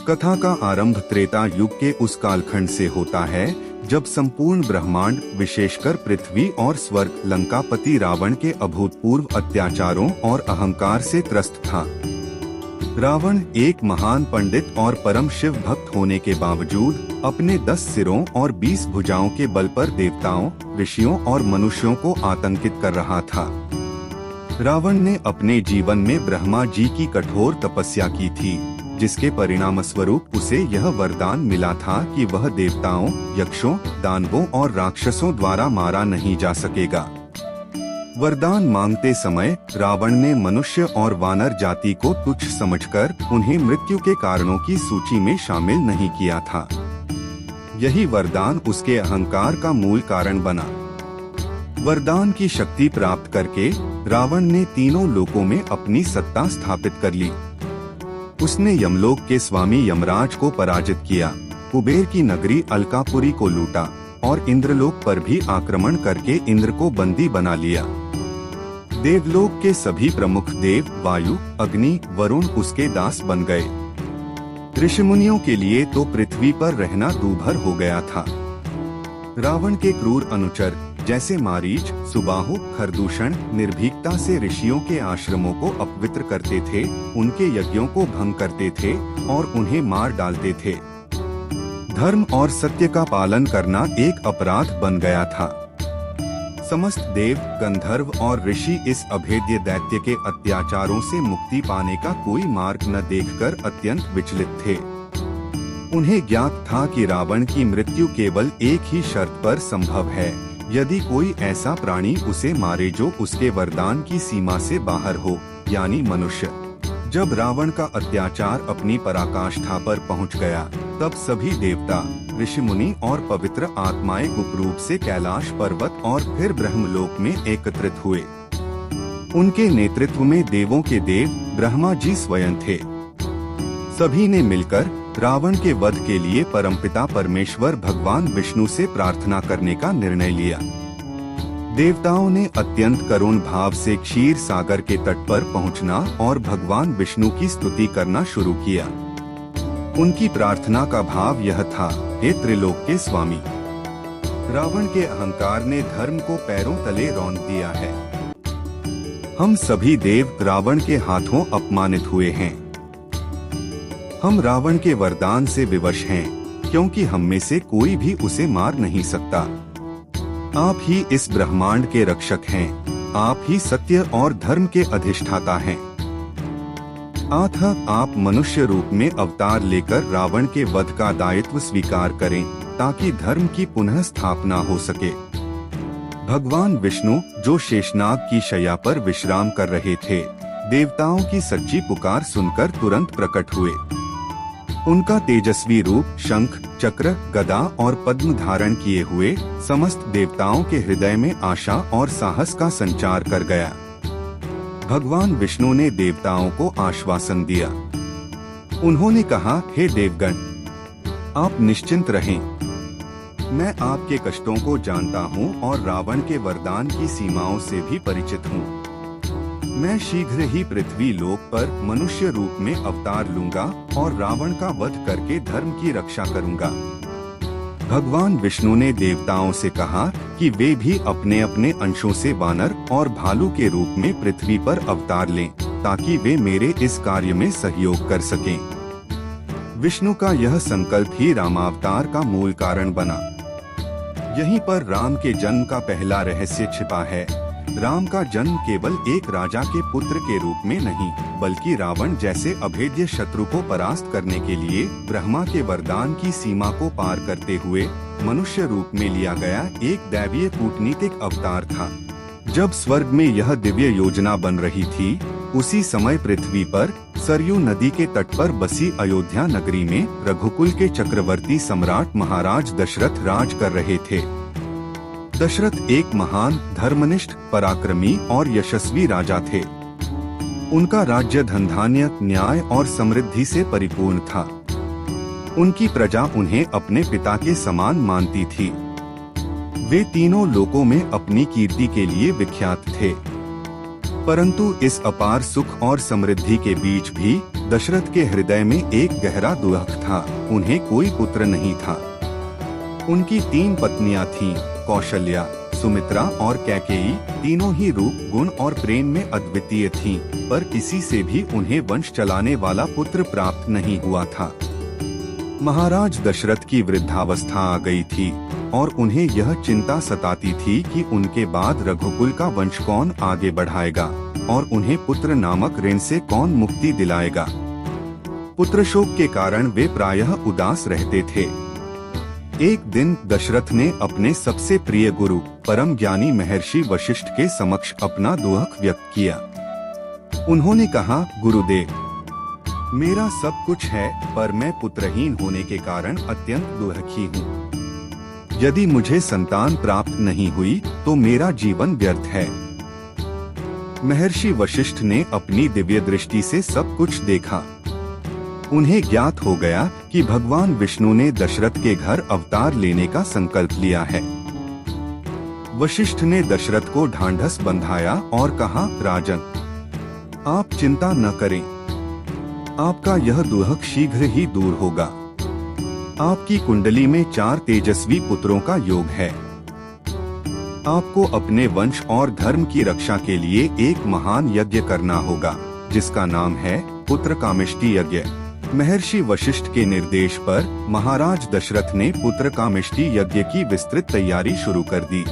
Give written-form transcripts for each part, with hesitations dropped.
कथा का आरंभ त्रेता युग के उस कालखंड से होता है जब संपूर्ण ब्रह्मांड विशेषकर पृथ्वी और स्वर्ग लंकापति रावण के अभूतपूर्व अत्याचारों और अहंकार से त्रस्त था। रावण एक महान पंडित और परम शिव भक्त होने के बावजूद अपने 10 सिरों और 20 भुजाओं के बल पर देवताओं, ऋषियों और मनुष्यों को आतंकित कर रहा था। रावण ने अपने जीवन में ब्रह्मा जी की कठोर तपस्या की थी, जिसके परिणाम स्वरूप उसे यह वरदान मिला था कि वह देवताओं, यक्षों, दानवों और राक्षसों द्वारा मारा नहीं जा सकेगा। वरदान मांगते समय रावण ने मनुष्य और वानर जाति को तुच्छ समझकर उन्हें मृत्यु के कारणों की सूची में शामिल नहीं किया था। यही वरदान उसके अहंकार का मूल कारण बना। वरदान की शक्ति प्राप्त करके रावण ने तीनों लोकों में अपनी सत्ता स्थापित कर ली। उसने यमलोक के स्वामी यमराज को पराजित किया, कुबेर की नगरी अलकापुरी को लूटा और इंद्रलोक पर भी आक्रमण करके इंद्र को बंदी बना लिया। देवलोक के सभी प्रमुख देव वायु, अग्नि, वरुण उसके दास बन गए। ऋषिमुनियों के लिए तो पृथ्वी पर रहना दूभर हो गया था। रावण के क्रूर अनुचर जैसे मारीच, सुबाहु, खरदूषण निर्भीकता से ऋषियों के आश्रमों को अपवित्र करते थे, उनके यज्ञों को भंग करते थे और उन्हें मार डालते थे। धर्म और सत्य का पालन करना एक अपराध बन गया था। समस्त देव, गंधर्व और ऋषि इस अभेद्य दैत्य के अत्याचारों से मुक्ति पाने का कोई मार्ग न देखकर अत्यंत विचलित थे। उन्हें ज्ञात था कि रावण की मृत्यु केवल एक ही शर्त पर संभव है, यदि कोई ऐसा प्राणी उसे मारे जो उसके वरदान की सीमा से बाहर हो, यानी मनुष्य। जब रावण का अत्याचार अपनी पराकाष्ठा पर पहुंच गया, तब सभी देवता, ऋषि मुनि और पवित्र आत्माएं गुप्त रूप से कैलाश पर्वत और फिर ब्रह्मलोक में एकत्रित हुए। उनके नेतृत्व में देवों के देव ब्रह्मा जी स्वयं थे। सभी ने मिलकर रावण के वध के लिए परमपिता परमेश्वर भगवान विष्णु से प्रार्थना करने का निर्णय लिया। देवताओं ने अत्यंत करुण भाव से क्षीर सागर के तट पर पहुंचना और भगवान विष्णु की स्तुति करना शुरू किया। उनकी प्रार्थना का भाव यह था, हे त्रिलोक के स्वामी, रावण के अहंकार ने धर्म को पैरों तले रौंद दिया है। हम सभी देव रावण के हाथों अपमानित हुए हैं। हम रावण के वरदान से विवश हैं, क्योंकि हम में से कोई भी उसे मार नहीं सकता। आप ही इस ब्रह्मांड के रक्षक हैं, आप ही सत्य और धर्म के अधिष्ठाता हैं। अतः आप मनुष्य रूप में अवतार लेकर रावण के वध का दायित्व स्वीकार करें, ताकि धर्म की पुनः स्थापना हो सके। भगवान विष्णु, जो शेषनाग की शैया पर विश्राम कर रहे थे, देवताओं की सच्ची पुकार सुनकर तुरंत प्रकट हुए। उनका तेजस्वी रूप शंख, चक्र, गदा और पद्म धारण किए हुए समस्त देवताओं के हृदय में आशा और साहस का संचार कर गया। भगवान विष्णु ने देवताओं को आश्वासन दिया। उन्होंने कहा, हे देवगण, आप निश्चिंत रहें। मैं आपके कष्टों को जानता हूँ और रावण के वरदान की सीमाओं से भी परिचित हूँ। मैं शीघ्र ही पृथ्वी लोक पर मनुष्य रूप में अवतार लूंगा और रावण का वध करके धर्म की रक्षा करूंगा। भगवान विष्णु ने देवताओं से कहा कि वे भी अपने अपने अंशों से वानर और भालू के रूप में पृथ्वी पर अवतार लें, ताकि वे मेरे इस कार्य में सहयोग कर सकें। विष्णु का यह संकल्प ही रामावतार का मूल कारण बना। यहीं पर राम के जन्म का पहला रहस्य छिपा है। राम का जन्म केवल एक राजा के पुत्र के रूप में नहीं, बल्कि रावण जैसे अभेद्य शत्रु को परास्त करने के लिए ब्रह्मा के वरदान की सीमा को पार करते हुए मनुष्य रूप में लिया गया एक दैवीय कूटनीतिक अवतार था। जब स्वर्ग में यह दिव्य योजना बन रही थी, उसी समय पृथ्वी पर सरयू नदी के तट पर बसी अयोध्या नगरी में रघुकुल के चक्रवर्ती सम्राट महाराज दशरथ राज कर रहे थे। दशरथ एक महान, धर्मनिष्ठ, पराक्रमी और यशस्वी राजा थे। उनका राज्य धनधान्य, न्याय और समृद्धि से परिपूर्ण था। उनकी प्रजा उन्हें अपने पिता के समान मानती थी। वे तीनों लोकों में अपनी कीर्ति के लिए विख्यात थे। परंतु इस अपार सुख और समृद्धि के बीच भी दशरथ के हृदय में एक गहरा दुख था। उन्हें कोई पुत्र नहीं था। उनकी 3 पत्नियां थीं, कौशल्या, सुमित्रा और कैकेयी। तीनों ही रूप, गुण और प्रेम में अद्वितीय थीं, पर किसी से भी उन्हें वंश चलाने वाला पुत्र प्राप्त नहीं हुआ था। महाराज दशरथ की वृद्धावस्था आ गई थी और उन्हें यह चिंता सताती थी कि उनके बाद रघुकुल का वंश कौन आगे बढ़ाएगा और उन्हें पुत्र नामक ऋण से कौन मुक्ति दिलाएगा। पुत्र शोक के कारण वे प्रायः उदास रहते थे। एक दिन दशरथ ने अपने सबसे प्रिय गुरु परम ज्ञानी महर्षि वशिष्ठ के समक्ष अपना दुख व्यक्त किया। उन्होंने कहा, गुरुदेव, मेरा सब कुछ है, पर मैं पुत्रहीन होने के कारण अत्यंत दुखी हूँ। यदि मुझे संतान प्राप्त नहीं हुई तो मेरा जीवन व्यर्थ है। महर्षि वशिष्ठ ने अपनी दिव्य दृष्टि से सब कुछ देखा। उन्हें ज्ञात हो गया कि भगवान विष्णु ने दशरथ के घर अवतार लेने का संकल्प लिया है। वशिष्ठ ने दशरथ को ढांढस बंधाया और कहा, राजन, आप चिंता न करें, आपका यह दुख शीघ्र ही दूर होगा। आपकी कुंडली में 4 तेजस्वी पुत्रों का योग है। आपको अपने वंश और धर्म की रक्षा के लिए एक महान यज्ञ करना होगा, जिसका नाम है पुत्र कामेष्टि यज्ञ। महर्षि वशिष्ठ के निर्देश पर महाराज दशरथ ने पुत्र कामेष्टि यज्ञ की विस्तृत तैयारी शुरू कर दी।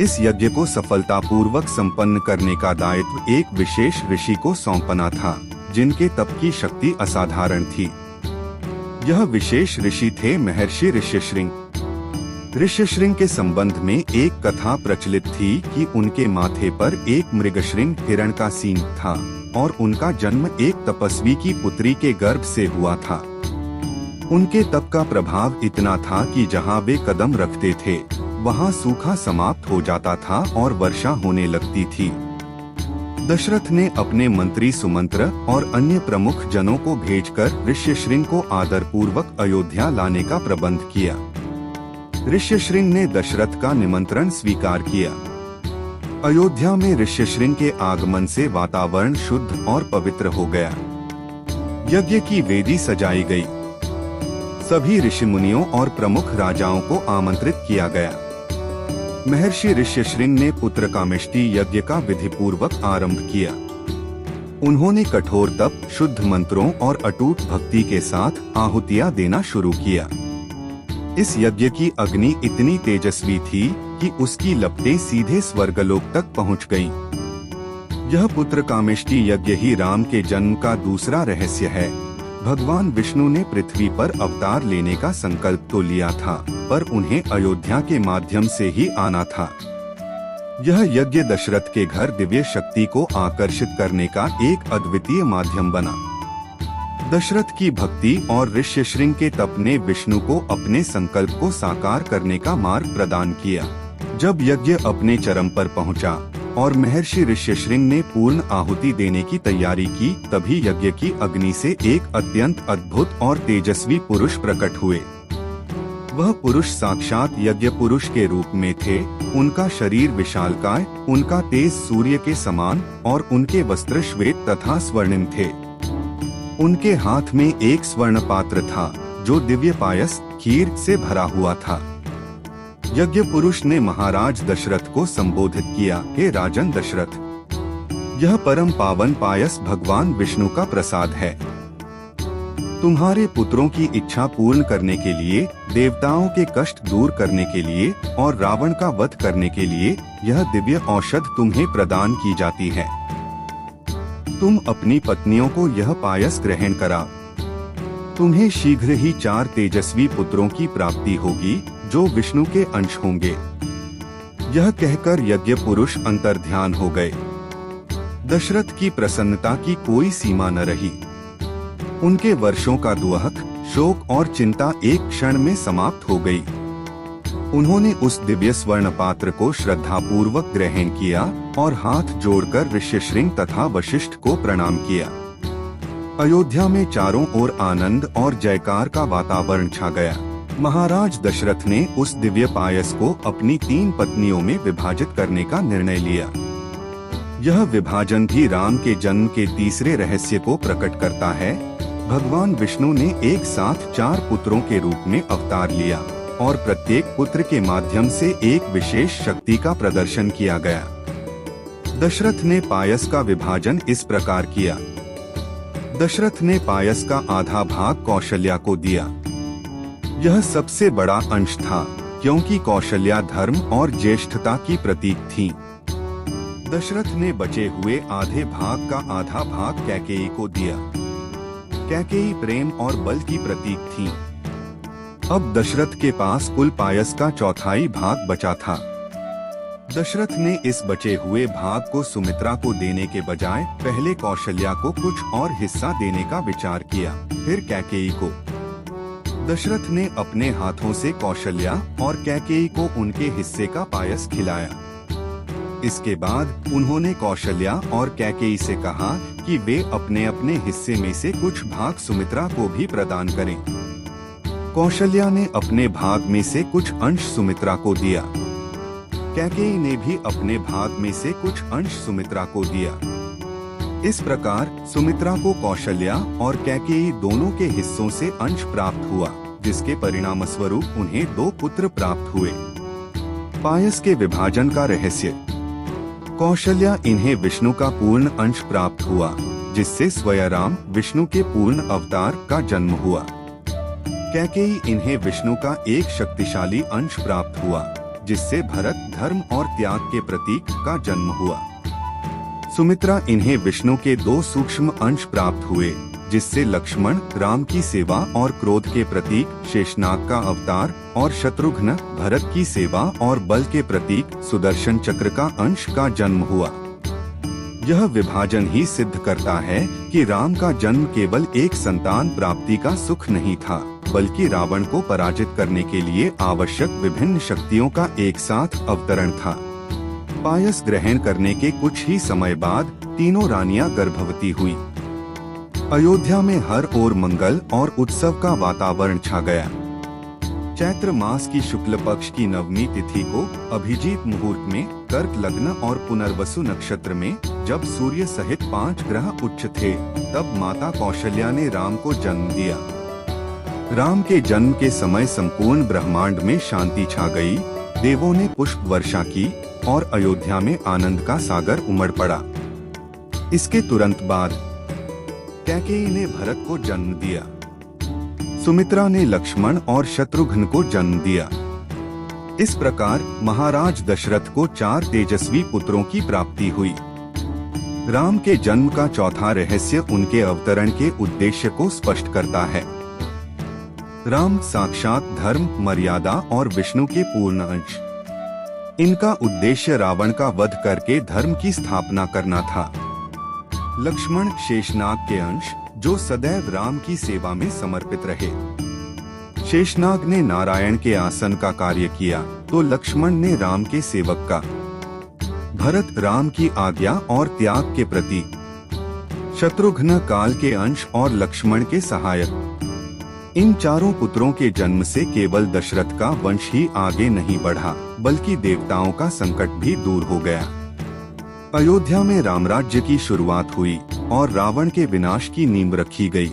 इस यज्ञ को सफलतापूर्वक संपन्न करने का दायित्व एक विशेष ऋषि को सौंपना था, जिनके तप की शक्ति असाधारण थी। यह विशेष ऋषि थे महर्षि ऋष्यशृंग। ऋष्यशृंग के संबंध में एक कथा प्रचलित थी कि उनके माथे पर एक मृगशृंग हिरण का सींग था और उनका जन्म एक तपस्वी की पुत्री के गर्भ से हुआ था। उनके तप का प्रभाव इतना था कि जहाँ वे कदम रखते थे वहाँ सूखा समाप्त हो जाता था और वर्षा होने लगती थी। दशरथ ने अपने मंत्री सुमंत्र और अन्य प्रमुख जनों को भेजकर ऋष्यशृंग को आदर पूर्वक अयोध्या लाने का प्रबंध किया। ऋष्यशृंग ने दशरथ का निमंत्रण स्वीकार किया। अयोध्या में ऋष्यशृंग के आगमन से वातावरण शुद्ध और पवित्र हो गया। यज्ञ की वेदी सजाई गई। सभी ऋषि मुनियों और प्रमुख राजाओं को आमंत्रित किया गया। महर्षि ऋष्यशृंग ने पुत्र कामेष्टि यज्ञ का विधि पूर्वक आरंभ किया। उन्होंने कठोर तप, शुद्ध मंत्रों और अटूट भक्ति के साथ आहुतियां देना शुरू किया। इस यज्ञ की अग्नि इतनी तेजस्वी थी कि उसकी लपटें सीधे स्वर्गलोक तक पहुंच गईं। यह पुत्र कामेष्टि यज्ञ ही राम के जन्म का दूसरा रहस्य है। भगवान विष्णु ने पृथ्वी पर अवतार लेने का संकल्प तो लिया था, पर उन्हें अयोध्या के माध्यम से ही आना था। यह यज्ञ दशरथ के घर दिव्य शक्ति को आकर्षित करने का एक अद्वितीय माध्यम बना। दशरथ की भक्ति और ऋष्यशृंग के तप ने विष्णु को अपने संकल्प को साकार करने का मार्ग प्रदान किया। जब यज्ञ अपने चरम पर पहुंचा और महर्षि ऋष्यशृंग ने पूर्ण आहुति देने की तैयारी की, तभी यज्ञ की अग्नि से एक अत्यंत अद्भुत और तेजस्वी पुरुष प्रकट हुए। वह पुरुष साक्षात यज्ञ पुरुष के रूप में थे। उनका शरीर विशालकाय, उनका तेज सूर्य के समान और उनके वस्त्र श्वेत तथा स्वर्णिम थे। उनके हाथ में एक स्वर्ण पात्र था जो दिव्य पायस खीर से भरा हुआ था। यज्ञ पुरुष ने महाराज दशरथ को संबोधित किया, हे राजन दशरथ, यह परम पावन पायस भगवान विष्णु का प्रसाद है। तुम्हारे पुत्रों की इच्छा पूर्ण करने के लिए, देवताओं के कष्ट दूर करने के लिए और रावण का वध करने के लिए यह दिव्य औषध तुम्हें प्रदान की जाती है। तुम अपनी पत्नियों को यह पायस ग्रहण कराओ। तुम्हें शीघ्र ही 4 तेजस्वी पुत्रों की प्राप्ति होगी जो विष्णु के अंश होंगे। यह कहकर यज्ञ पुरुष अंतर्ध्यान हो गए। दशरथ की प्रसन्नता की कोई सीमा न रही। उनके वर्षों का दुख, शोक और चिंता एक क्षण में समाप्त हो गई। उन्होंने उस दिव्य स्वर्ण पात्र को श्रद्धापूर्वक ग्रहण किया और हाथ जोड़कर ऋष्यशृंग तथा वशिष्ठ को प्रणाम किया। अयोध्या में चारों ओर आनंद और जयकार का वातावरण छा गया। महाराज दशरथ ने उस दिव्य पायस को अपनी 3 पत्नियों में विभाजित करने का निर्णय लिया। यह विभाजन भी राम के जन्म के तीसरे रहस्य को प्रकट करता है। भगवान विष्णु ने एक साथ 4 पुत्रों के रूप में अवतार लिया और प्रत्येक पुत्र के माध्यम से एक विशेष शक्ति का प्रदर्शन किया गया। दशरथ ने पायस का विभाजन इस प्रकार किया। दशरथ ने पायस का आधा भाग कौशल्या को दिया। यह सबसे बड़ा अंश था क्योंकि कौशल्या धर्म और ज्येष्ठता की प्रतीक थी। दशरथ ने बचे हुए आधे भाग का आधा भाग कैकेयी को दिया। कैकेयी प्रेम और बल की प्रतीक थी। अब दशरथ के पास कुल पायस का चौथाई भाग बचा था। दशरथ ने इस बचे हुए भाग को सुमित्रा को देने के बजाय पहले कौशल्या को कुछ और हिस्सा देने का विचार किया, फिर कैकेयी को। दशरथ ने अपने हाथों से कौशल्या और कैकेयी को उनके हिस्से का पायस खिलाया। इसके बाद उन्होंने कौशल्या और कैकेयी से कहा कि वे अपने अपने हिस्से में से कुछ भाग सुमित्रा को भी प्रदान करें। कौशल्या ने अपने भाग में से कुछ अंश सुमित्रा को दिया। कैकेयी ने भी अपने भाग में से कुछ अंश सुमित्रा को दिया। इस प्रकार सुमित्रा को कौशल्या और कैकेयी दोनों के हिस्सों से अंश प्राप्त हुआ, जिसके परिणाम स्वरूप उन्हें 2 पुत्र प्राप्त हुए। पायस के विभाजन का रहस्य। कौशल्या इन्हें विष्णु का पूर्ण अंश प्राप्त हुआ, जिससे स्वयं राम विष्णु के पूर्ण अवतार का जन्म हुआ। कैकेयी इन्हें विष्णु का एक शक्तिशाली अंश प्राप्त हुआ, जिससे भरत धर्म और त्याग के प्रतीक का जन्म हुआ। सुमित्रा इन्हें विष्णु के 2 सूक्ष्म अंश प्राप्त हुए, जिससे लक्ष्मण राम की सेवा और क्रोध के प्रतीक शेषनाग का अवतार और शत्रुघ्न भरत की सेवा और बल के प्रतीक सुदर्शन चक्र का अंश का जन्म हुआ। यह विभाजन ही सिद्ध करता है कि राम का जन्म केवल एक संतान प्राप्ति का सुख नहीं था, बल्कि रावण को पराजित करने के लिए आवश्यक विभिन्न शक्तियों का एक साथ अवतरण था। पायस ग्रहण करने के कुछ ही समय बाद तीनों रानियां गर्भवती हुई। अयोध्या में हर ओर मंगल और उत्सव का वातावरण छा गया। चैत्र मास की शुक्ल पक्ष की नवमी तिथि को अभिजीत मुहूर्त में कर्क लग्न और पुनर्वसु नक्षत्र में जब सूर्य सहित 5 ग्रह उच्च थे, तब माता कौशल्या ने राम को जन्म दिया। राम के जन्म के समय संपूर्ण ब्रह्मांड में शांति छा गई। देवों ने पुष्प वर्षा की और अयोध्या में आनंद का सागर उमड़ पड़ा। इसके तुरंत बाद कैकेयी ने भरत को जन्म दिया। सुमित्रा ने लक्ष्मण और शत्रुघ्न को जन्म दिया। इस प्रकार महाराज दशरथ को 4 तेजस्वी पुत्रों की प्राप्ति हुई। राम के जन्म का चौथा रहस्य उनके अवतरण के उद्देश्य को स्पष्ट करता है। राम साक्षात धर्म, मर्यादा और विष्णु के पूर्ण अंश। इनका उद्देश्य रावण का वध करके धर्म की स्थापना करना था। लक्ष्मण शेषनाग के अंश, जो सदैव राम की सेवा में समर्पित रहे। शेषनाग ने नारायण के आसन का कार्य किया, तो लक्ष्मण ने राम के सेवक का। भरत राम की आज्ञा और त्याग के प्रतीक। शत्रुघ्न काल के अंश और लक्ष्मण के सहायक। इन चारों पुत्रों के जन्म से केवल दशरथ का वंश ही आगे नहीं बढ़ा, बल्कि देवताओं का संकट भी दूर हो गया। अयोध्या में रामराज्य की शुरुआत हुई और रावण के विनाश की नींव रखी गई।